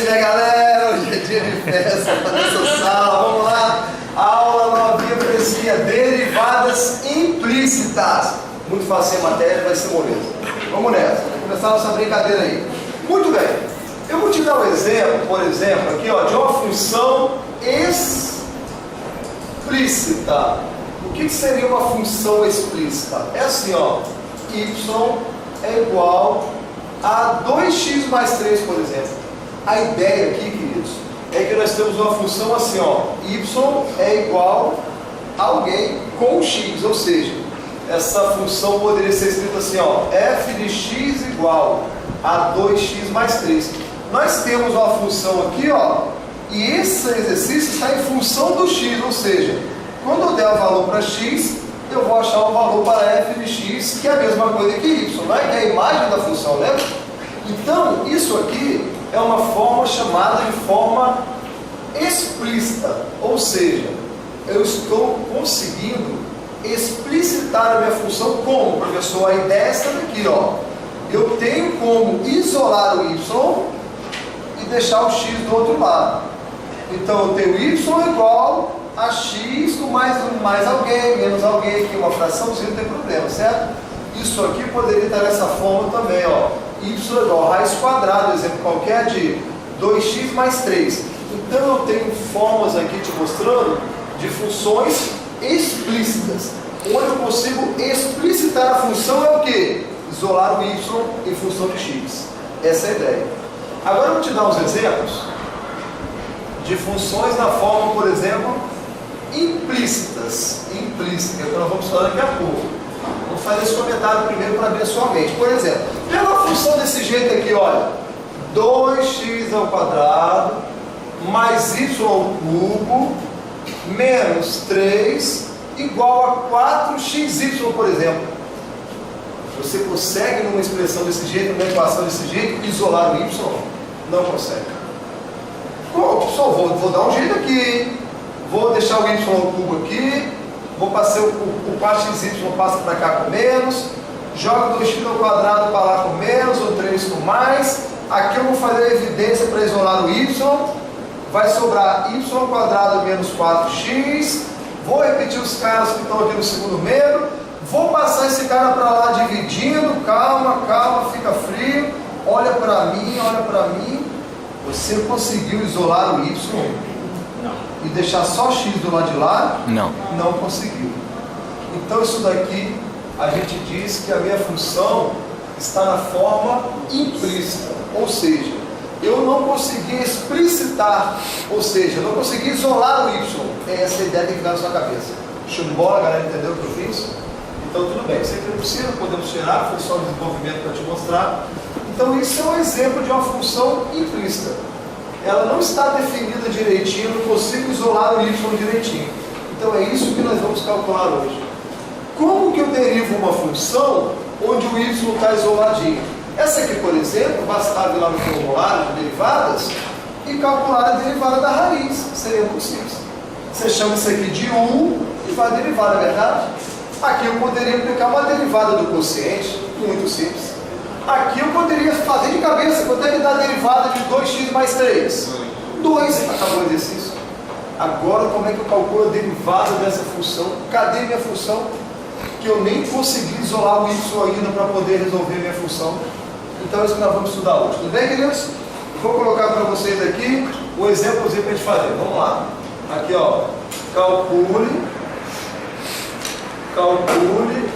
minha galera, hoje é dia de festa nessa sala, vamos lá. A aula novinha parecia derivadas implícitas. Muito fácil a matéria, vai ser moleza. Vamos nessa, vamos começar a nossa brincadeira aí. Muito bem, eu vou te dar um exemplo, por exemplo, aqui ó, de uma função explícita. O que seria uma função explícita? É assim ó, y é igual a 2x mais 3, por exemplo. A ideia aqui, queridos, é que nós temos uma função assim, ó, y é igual a alguém com x, ou seja, essa função poderia ser escrita assim, ó, f de x igual a 2x mais 3. Nós temos uma função aqui, ó, e esse exercício está em função do x, ou seja, quando eu der o valor para x, eu vou achar o valor para f de x, que é a mesma coisa que y, não é? Que é a imagem da função, lembra? Então, isso aqui é uma forma chamada de forma explícita, ou seja, eu estou conseguindo explicitar a minha função como, professor? A ideia é essa daqui, ó. Eu tenho como isolar o y e deixar o x do outro lado. Então, eu tenho y igual a x com mais alguém, menos alguém, que é uma fraçãozinha, não tem problema, certo? Isso aqui poderia estar dessa forma também, ó. Y igual a raiz quadrada, exemplo qualquer de 2x mais 3. Então eu tenho formas aqui te mostrando de funções explícitas, onde eu consigo explicitar a função é o que? Isolar o y em função de x. Essa é a ideia. Agora eu vou te dar uns exemplos de funções na forma, por exemplo, implícitas, que nós vamos falar daqui a pouco. Vou fazer esse comentário primeiro para abrir a sua mente. Por exemplo, pega uma função desse jeito aqui, olha, 2x ao quadrado mais y ao cubo menos 3 igual a 4xy, por exemplo. Você consegue numa expressão desse jeito, numa equação desse jeito, isolar o y? Não consegue. Bom, só vou dar um jeito aqui, vou deixar o y ao cubo aqui, vou passar o par xy passa para cá com menos, jogo 2x ao quadrado para lá com menos, ou 3 com mais. Aqui eu vou fazer a evidência para isolar o y, vai sobrar y ao quadrado menos 4x, vou repetir os caras que estão aqui no segundo membro, vou passar esse cara para lá dividindo, calma, fica frio, olha para mim, você conseguiu isolar o y? E deixar só x do lado de lá? Não. Não conseguiu. Então isso daqui a gente diz que a minha função está na forma implícita, ou seja, eu não consegui explicitar, ou seja, eu não consegui isolar o y. Essa ideia tem que ficar na sua cabeça. Show de bola, galera, entendeu o que eu fiz? Então tudo bem, você que não precisa, podemos tirar, foi só um desenvolvimento para te mostrar. Então isso é um exemplo de uma função implícita. Ela não está definida direitinho, não consigo isolar o y direitinho. Então é isso que nós vamos calcular hoje. Como que eu derivo uma função onde o y está isoladinho? Essa aqui, por exemplo, bastava ir lá no formulário de derivadas e calcular a derivada da raiz. Seria muito simples. Você chama isso aqui de u e vai derivar, não é verdade? Aqui eu poderia aplicar uma derivada do quociente, muito simples. Aqui eu poderia fazer de cabeça, quanto é que dá a derivada de 2x mais 3? 2, acabou o exercício. Agora como é que eu calculo a derivada dessa função? Cadê minha função? Que eu nem consegui isolar o y ainda para poder resolver minha função. Então é isso que nós vamos estudar hoje. Tudo bem, queridos? Vou colocar para vocês aqui um exemplozinho para a gente fazer. Vamos lá. Aqui, ó. Calcule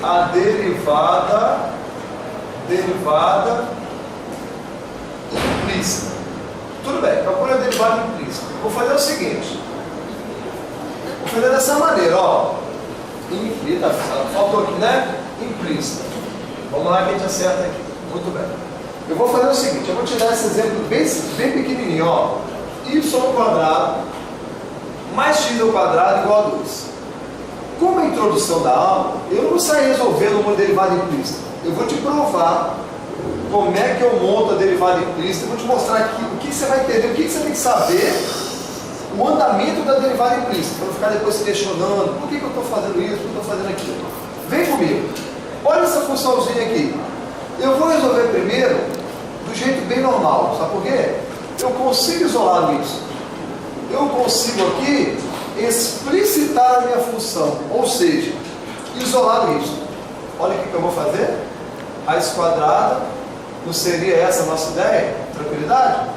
a derivada implícita. Tudo bem, calcule a derivada implícita. Vou fazer o seguinte. Vou fazer dessa maneira, ó. Implícita, faltou aqui, né? Implícita. Vamos lá que a gente acerta aqui. Muito bem. Eu vou fazer o seguinte, eu vou tirar esse exemplo bem pequenininho, ó. Y ao quadrado mais x ao quadrado igual a 2. Como a introdução da aula, eu não vou sair resolvendo uma derivada implícita. Eu vou te provar como é que eu monto a derivada implícita. Eu vou te mostrar aqui o que você vai entender, o que você tem que saber, o andamento da derivada implícita, para não ficar depois se questionando, por que eu estou fazendo isso, por que eu estou fazendo aquilo. Vem comigo. Olha essa funçãozinha aqui. Eu vou resolver primeiro do jeito bem normal. Sabe por quê? eu consigo isolar o y. Eu consigo aqui explicitar a minha função, ou seja, isolar o y. Olha o que eu vou fazer. Raiz quadrada, não seria essa a nossa ideia? Tranquilidade?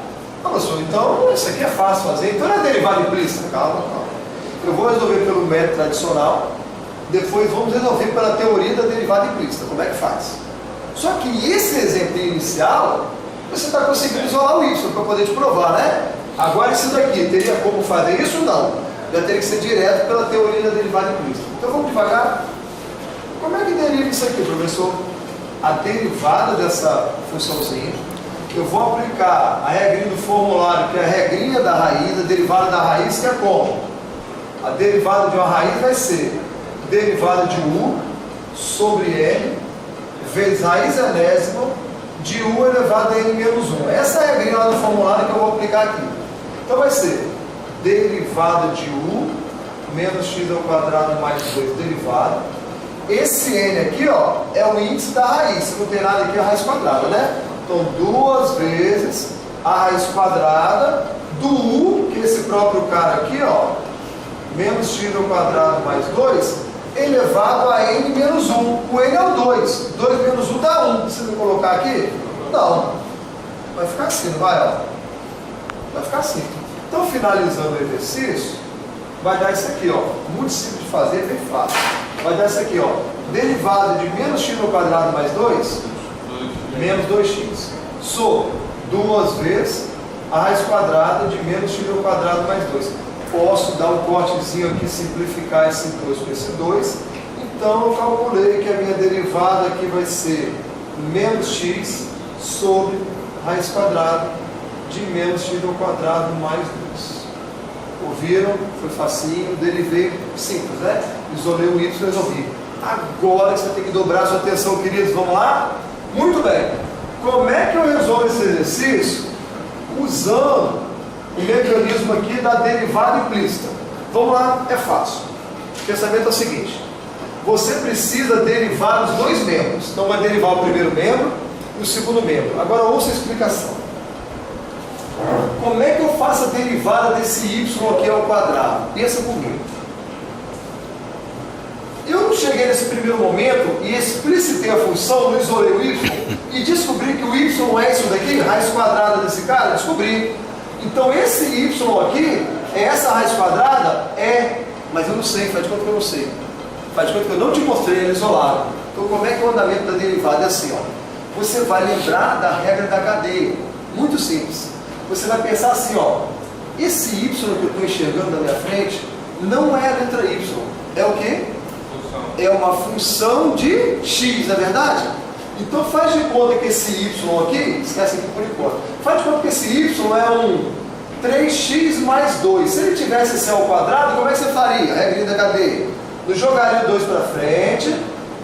Não, professor, então isso aqui é fácil fazer. Então não é derivada implícita. Calma, calma. Eu vou resolver pelo método tradicional, depois vamos resolver pela teoria da derivada implícita. Como é que faz? Só que esse exemplo inicial, você está conseguindo isolar o y para poder te provar, né? Agora isso daqui, teria como fazer isso? Não. Já teria que ser direto pela teoria da derivada implícita. Então vamos devagar. Como é que deriva isso aqui, professor? A derivada dessa funçãozinha, eu vou aplicar a regrinha do formulário, que é a regrinha da raiz, a derivada da raiz, que é como? A derivada de uma raiz vai ser derivada de u sobre n vezes raiz enésima de u elevado a n menos 1. Essa é a regrinha lá do formulário que eu vou aplicar aqui. Então vai ser derivada de u menos x ao quadrado mais 2 derivada. Esse n aqui, ó, é o índice da raiz. Se não tem nada aqui, é a raiz quadrada, né? Então, 2 vezes a raiz quadrada do u, que é esse próprio cara aqui, ó, menos x ao quadrado mais 2, elevado a n menos 1. O n é o 2. 2 menos 1 dá 1. Se eu colocar aqui? Não. Vai ficar assim, não vai? Ó? Vai ficar assim. Então, finalizando o exercício, vai dar isso aqui, ó. Muito simples de fazer, bem fácil. Vai dar isso aqui, ó. Derivada de menos x ao quadrado mais 2, menos 2x. Sobre 2 vezes a raiz quadrada de menos x ao quadrado mais 2. Posso dar um cortezinho aqui, simplificar esse 2 com esse 2. Então, eu calculei que a minha derivada aqui vai ser menos x sobre raiz quadrada de menos x ao quadrado mais 2. Ouviram? Foi facinho, derivei, simples, né? Isolei o y e resolvi. Agora você tem que dobrar a sua atenção, queridos. Vamos lá? Muito bem. Como é que eu resolvo esse exercício? Usando o mecanismo aqui da derivada implícita. Vamos lá, é fácil. O pensamento é o seguinte: você precisa derivar os dois membros. Então vai derivar o primeiro membro e o segundo membro. Agora ouça a explicação. Como é que eu faço a derivada desse y aqui ao quadrado? Pensa comigo. Eu não cheguei nesse primeiro momento e explicitei a função, não isolei o y e descobri que o y é isso daqui, raiz quadrada desse cara? Descobri. Então esse y aqui, é essa raiz quadrada? É, mas eu não sei, faz de conta que eu não sei. Faz de conta que eu não te mostrei ele isolado. Então como é que é o andamento da derivada? É assim, ó. Você vai lembrar da regra da cadeia. Muito simples. Você vai pensar assim, ó. Esse y que eu estou enxergando na minha frente não é a letra y. É o quê? É uma função de x, não é verdade? Então faz de conta que esse y aqui, esquece aqui por enquanto, faz de conta que esse y é um 3x mais 2. Se ele tivesse esse ao quadrado, como é que você faria? Regrinha da cadeia. Eu jogaria o 2 para frente,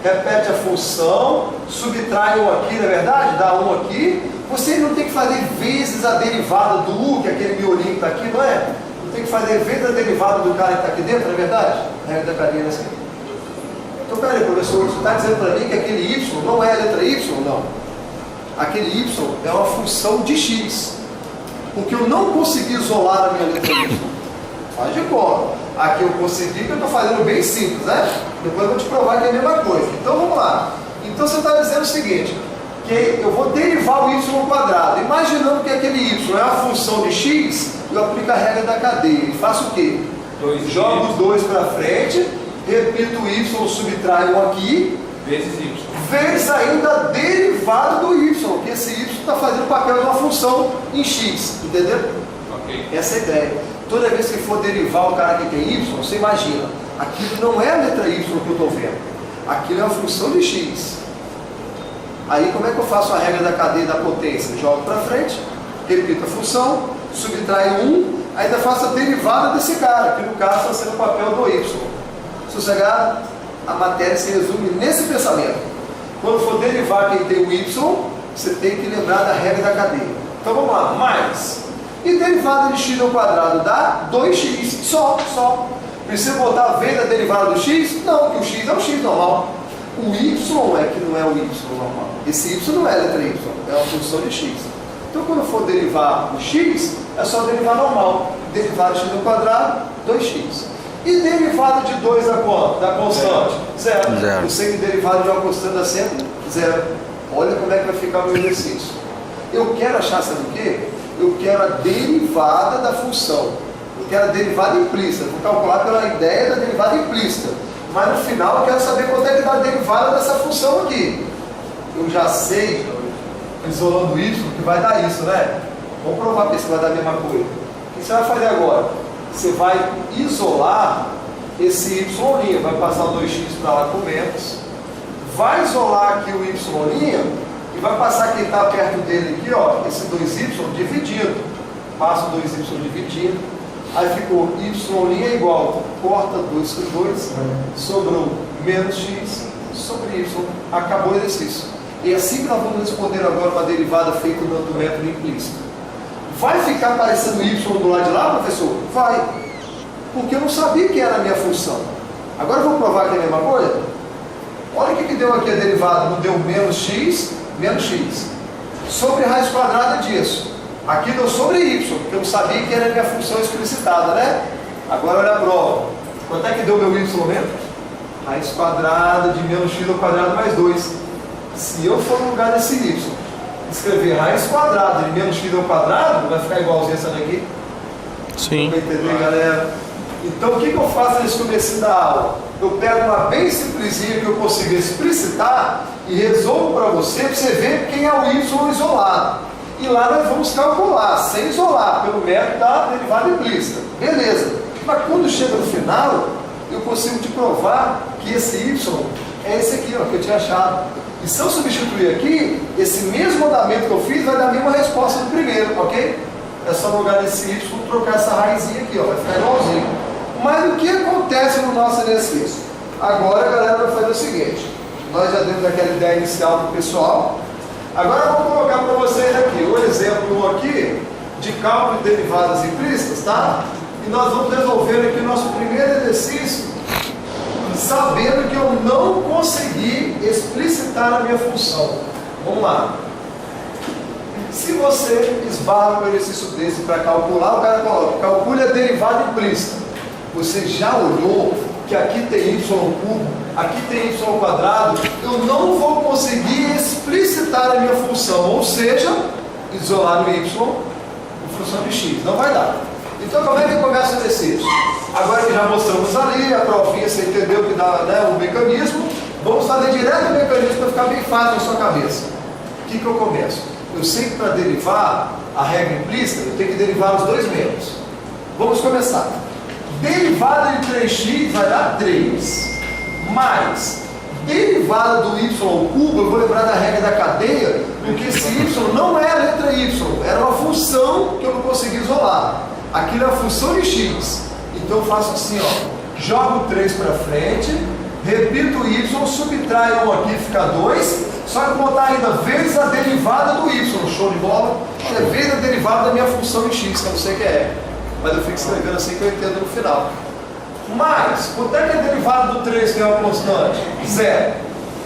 repete a função, subtrai 1 aqui, não é verdade? Dá 1 aqui. Você não tem que fazer vezes a derivada do u, que é aquele miolinho que está aqui, não é? Não tem que fazer vezes a derivada do cara que está aqui dentro, não é verdade? A regra da cadeia é assim. Então, peraí, professor, você está dizendo para mim que aquele y não é a letra y? Não. Aquele y é uma função de x. Porque eu não consegui isolar a minha letra y. Faz de conta. Aqui eu consegui, que eu estou fazendo bem simples, né? Depois eu vou te provar que é a mesma coisa. Então, vamos lá. Então, você está dizendo o seguinte, que eu vou derivar o y ao quadrado. Imaginando que aquele y é uma função de x, eu aplico a regra da cadeia. E faço o quê? Jogo os dois para frente, repito o y, subtraio 1 aqui, vezes ainda a derivada do y, que esse y está fazendo o papel de uma função em x, entendeu? Okay. Essa é a ideia. Toda vez que for derivar o cara que tem y, você imagina, aquilo não é a letra y que eu estou vendo, aquilo é uma função de x. Aí como é que eu faço a regra da cadeia da potência? Jogo para frente, repito a função, subtraio 1, ainda faço a derivada desse cara, que no caso está sendo o papel do y. Sossegado? A matéria se resume nesse pensamento. Quando for derivar quem tem o y, você tem que lembrar da regra da cadeia. Então vamos lá, mais. E derivada de x ao quadrado dá 2x, só. Precisa botar a vez da derivada do x? Não, porque o x é o x normal. O y é que não é o y normal. Esse y não é a letra y, é uma função de x. Então, quando for derivar o x, é só derivar normal. Derivada de x ao quadrado, 2x. E derivada de 2 da quanto? Da constante? Zero. Eu sei que derivada de uma constante dá sempre zero. Olha como é que vai ficar o meu exercício. Eu quero achar, sabe o quê? Eu quero a derivada da função. Eu quero a derivada implícita. Vou calcular pela ideia da derivada implícita. Mas no final eu quero saber quanto é que dá a derivada dessa função aqui. Eu já sei, isolando y, que vai dar isso, né? Vamos provar para ver se vai dar a mesma coisa. O que você vai fazer agora? Você vai isolar esse y', vai passar o 2x para lá com menos, vai isolar aqui o y' e vai passar quem está perto dele aqui, ó, esse 2y dividido. Passa o 2y dividido, aí ficou y' é igual, corta 2 com 2, sobrou menos x sobre y, acabou o exercício. E assim que nós vamos responder agora uma derivada feita no método implícito. Vai ficar aparecendo y do lado de lá, professor? Vai. Porque eu não sabia que era a minha função. Agora eu vou provar que é a mesma coisa? Olha o que deu aqui a derivada. Não deu menos x, sobre raiz quadrada disso. Aqui deu sobre y, porque eu não sabia que era a minha função explicitada, né? Agora olha a prova. Quanto é que deu meu y mesmo? Raiz quadrada de menos x ao quadrado mais 2. Se eu for no lugar desse y, escrever raiz quadrada de menos x ao quadrado, vai ficar igualzinho essa daqui? Sim. Vai entender, galera? Então, o que eu faço nesse começo da aula? Eu pego uma bem simplesinha que eu consigo explicitar e resolvo para você ver quem é o y isolado. E lá nós vamos calcular, sem isolar, pelo método da derivada implícita. Beleza. Mas quando chega no final, eu consigo te provar que esse y é esse aqui, ó, que eu tinha achado. E se eu substituir aqui, esse mesmo mandamento que eu fiz vai dar a mesma resposta do primeiro, ok? É só no lugar desse y trocar essa raizinha aqui, ó, vai ficar igualzinho. Mas o que acontece no nosso exercício? Agora a galera vai fazer o seguinte: nós já demos aquela ideia inicial do pessoal. Agora eu vou colocar para vocês aqui o exemplo aqui de cálculo de derivadas implícitas, tá? E nós vamos resolver aqui o nosso primeiro exercício, sabendo que eu não consegui explicitar a minha função. Vamos lá. Se você esbarra um exercício desse para calcular, o cara coloca, calcule a derivada implícita. Você já olhou que aqui tem y cubo, aqui tem y ao quadrado, eu não vou conseguir explicitar a minha função, ou seja, isolar o y em função de x. Não vai dar. Então, como é que começa o exercício? Agora que já mostramos ali, a provinha, você entendeu que dá, né, o mecanismo, vamos fazer direto o mecanismo para ficar bem fácil na sua cabeça. O que eu começo? Eu sei que para derivar a regra implícita, eu tenho que derivar os dois membros. Vamos começar. Derivada de 3x vai dar 3, mais derivada do y ao cubo, eu vou lembrar da regra da cadeia, porque esse y não é a letra y, era uma função que eu não consegui isolar. Aquilo é a função de x. Então eu faço assim, ó, jogo 3 para frente, repito o y, subtraio 1 aqui, fica 2, só que botar ainda vezes a derivada do y, show de bola? É vezes a derivada da minha função de x, que eu não sei o que é, mas eu fico escrevendo assim que eu entendo no final. Mas, quanto é que é a derivada do 3, que é uma constante? Zero.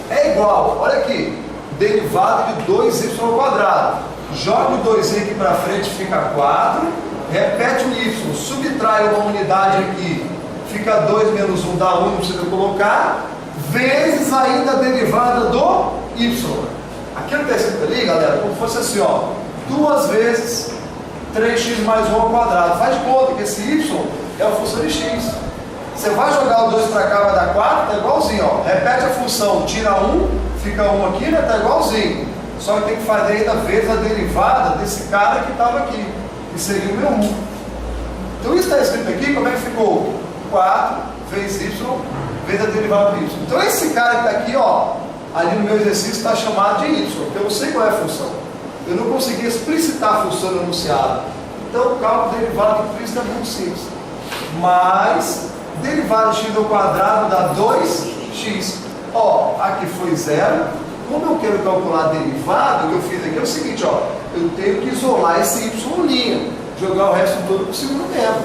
É igual, olha aqui, derivada de 2y ao quadrado. Joga o 2y aqui para frente, fica 4. Repete o y, subtrai uma unidade aqui, fica 2 menos 1, dá 1, não precisa colocar, vezes ainda a derivada do y. Aquilo que está escrito ali, galera, como fosse assim, ó, 2 vezes 3x mais 1 ao quadrado. Faz de conta que esse y é a função de x. Você vai jogar o 2 para cá, vai dar 4, está igualzinho, ó. Repete a função, tira 1, fica 1 aqui, né? Está igualzinho. Só que tem que fazer ainda vezes a derivada desse cara que estava aqui, que seria o meu 1. Então isso está escrito aqui, como é que ficou? 4 vezes y vezes a derivada do y. Então esse cara que está aqui, ó, ali no meu exercício está chamado de y, porque eu não sei qual é a função. Eu não consegui explicitar a função no enunciado. Então o cálculo de derivada implícita é muito simples. Mas derivada de x ao quadrado dá 2x. Ó, aqui foi 0. Como eu quero calcular a derivada, o que eu fiz aqui é o seguinte, ó, eu tenho que isolar esse y', jogar o resto todo para o segundo membro.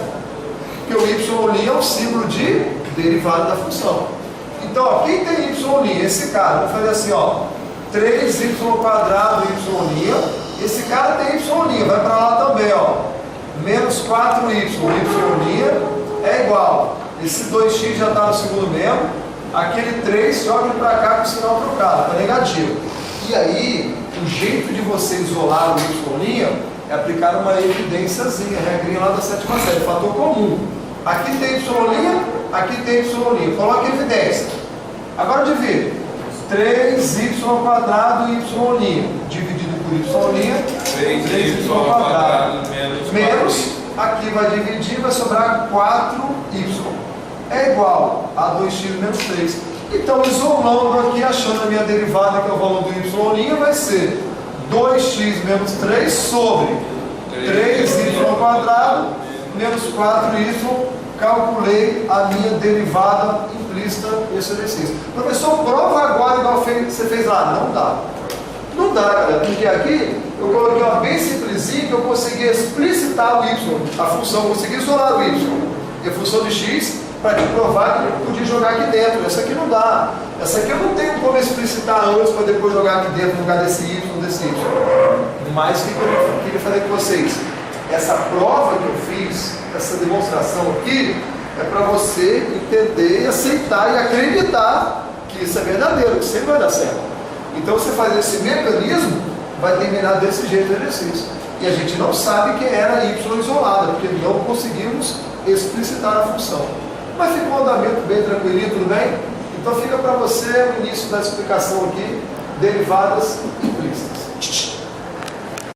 Porque o y' é o símbolo de derivada da função. Então, ó, quem tem y'? Esse cara. Vou fazer assim, ó, 3y² y', Esse cara tem y', vai para lá também, ó. Menos 4y, y' é igual. Esse 2x já está no segundo membro. Aquele 3 joga para cá com o sinal trocado, para negativo. E aí, o jeito de você isolar o y' é aplicar uma evidênciazinha, regrinha lá da sétima série, fator comum. Aqui tem y', aqui tem y'. Coloque evidência. Agora divide. 3y² y', dividido por y', 3y² menos, aqui vai dividir, vai sobrar 4y. É igual a 2x menos 3. Então, isolando aqui, achando a minha derivada, que é o valor do y', vai ser 2x menos 3 sobre 3y² menos 4y. Calculei a minha derivada implícita nesse exercício. Professor, prova agora igual você fez lá. Não dá. Não dá, galera, porque aqui eu coloquei uma bem simplesinha que eu consegui explicitar o y, a função, consegui isolar o y. E a função de x, para te provar que eu podia jogar aqui dentro. Essa aqui não dá. Essa aqui eu não tenho como explicitar antes para depois jogar aqui dentro no lugar desse y, desse y. Mas o que eu queria fazer com vocês? Essa prova que eu fiz, essa demonstração aqui, é para você entender, aceitar e acreditar que isso é verdadeiro, que sempre vai dar certo. Então você faz esse mecanismo, vai terminar desse jeito o exercício. E a gente não sabe que era y isolada, porque não conseguimos explicitar a função. Mas ficou um andamento bem tranquilinho, tudo bem? Então fica para você o início da explicação aqui, derivadas implícitas.